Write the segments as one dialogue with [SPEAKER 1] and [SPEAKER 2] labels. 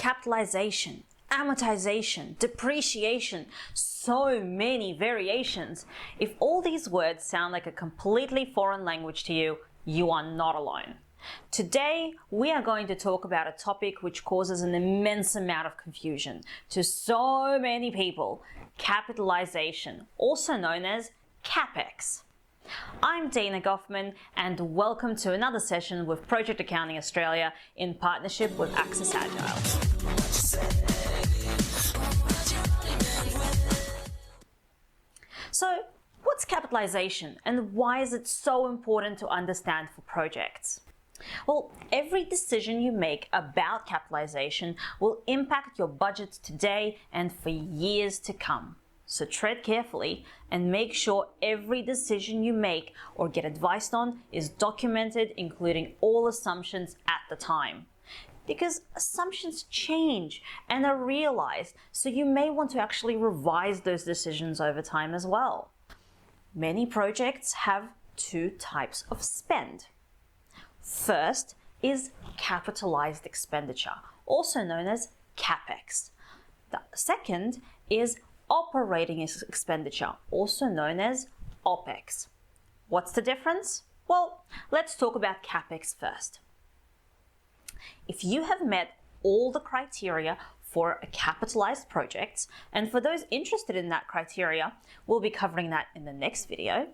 [SPEAKER 1] capitalization, amortization, depreciation, so many variations. If all these words sound like a completely foreign language to you, you are not alone. Today, we are going to talk about a topic which causes an immense amount of confusion to so many people: capitalization, also known as Capex. I'm Dana Goffman, and welcome to another session with Project Accounting Australia in partnership with Access Agile. So, what's capitalization and why is it so important to understand for projects? Well, every decision you make about capitalization will impact your budgets today and for years to come. So tread carefully and make sure every decision you make or get advised on is documented, including all assumptions at the time. Because assumptions change and are realized, so you may want to actually revise those decisions over time as well. Many projects have two types of spend. First is capitalized expenditure, also known as Capex. The second is operating expenditure, also known as Opex. What's the difference? Well, let's talk about Capex first. If you have met all the criteria for a capitalized project, and for those interested in that criteria, we'll be covering that in the next video,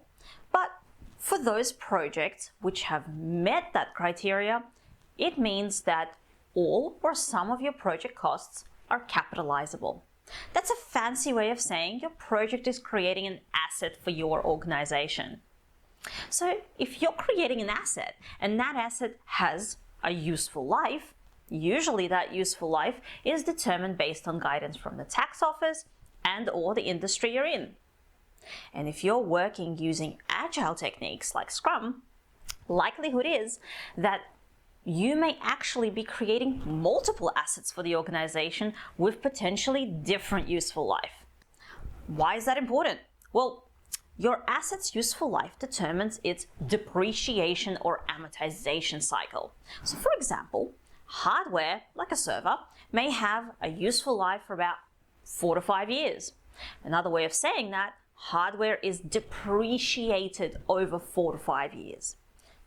[SPEAKER 1] but for those projects which have met that criteria, it means that all or some of your project costs are capitalizable. That's a fancy way of saying your project is creating an asset for your organization. So if you're creating an asset and that asset has a useful life, usually that useful life is determined based on guidance from the tax office and/or the industry you're in. And if you're working using agile techniques like Scrum, likelihood is that you may actually be creating multiple assets for the organization with potentially different useful life. Why is that important? Well, your asset's useful life determines its depreciation or amortization cycle. So for example, hardware, like a server, may have a useful life for about 4 to 5 years. Another way of saying that, hardware is depreciated over 4 to 5 years.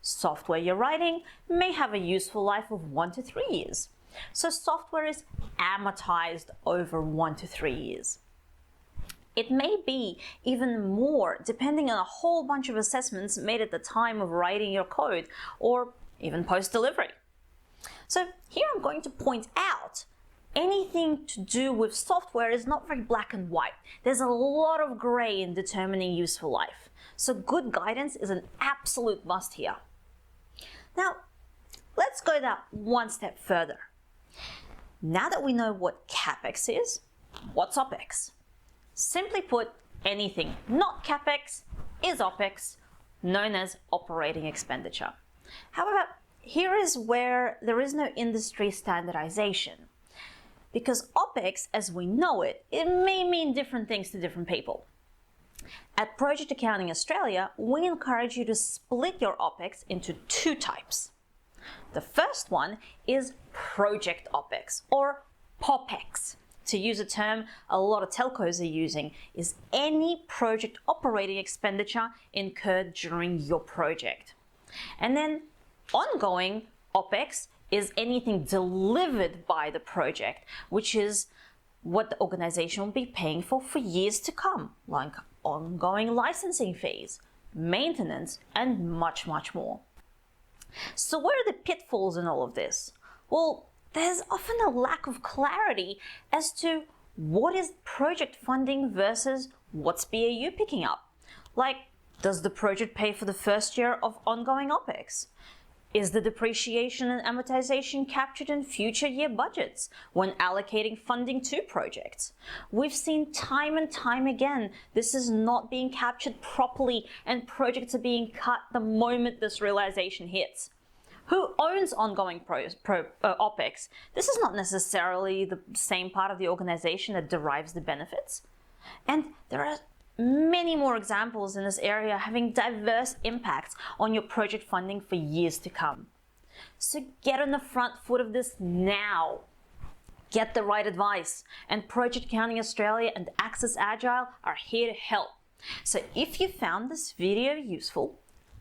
[SPEAKER 1] Software you're writing may have a useful life of 1 to 3 years. So software is amortized over 1 to 3 years. It may be even more depending on a whole bunch of assessments made at the time of writing your code or even post-delivery. So here I'm going to point out anything to do with software is not very black and white. There's a lot of gray in determining useful life. So good guidance is an absolute must here. Now, let's go that one step further. Now that we know what Capex is, what's Opex? Simply put, anything not Capex is Opex, known as operating expenditure. However, here is where there is no industry standardization. Because Opex, as we know it, it may mean different things to different people. At Project Accounting Australia, we encourage you to split your Opex into two types. The first one is Project Opex, or POPEX. To use a term a lot of telcos are using, is any project operating expenditure incurred during your project. And then ongoing Opex is anything delivered by the project, which is what the organization will be paying for years to come, like ongoing licensing fees, maintenance, and much, much more. So where are the pitfalls in all of this? Well, there's often a lack of clarity as to what is project funding versus what's BAU picking up. Like, does the project pay for the first year of ongoing Opex? Is the depreciation and amortization captured in future year budgets when allocating funding to projects? We've seen time and time again this is not being captured properly and projects are being cut the moment this realization hits. Who owns ongoing Opex? This is not necessarily the same part of the organization that derives the benefits. And there are many more examples in this area having diverse impacts on your project funding for years to come. So get on the front foot of this now. Get the right advice, and Project Accounting Australia and Access Agile are here to help. So if you found this video useful,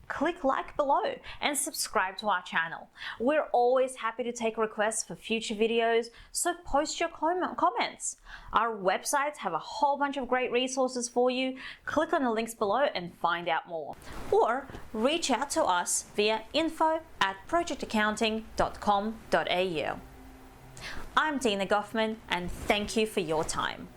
[SPEAKER 1] click like below and subscribe to our channel. We're always happy to take requests for future videos, so post your comments. Our websites have a whole bunch of great resources for you. Click on the links below and find out more. Or reach out to us via info@projectaccounting.com.au. I'm Tina Goffman, and thank you for your time.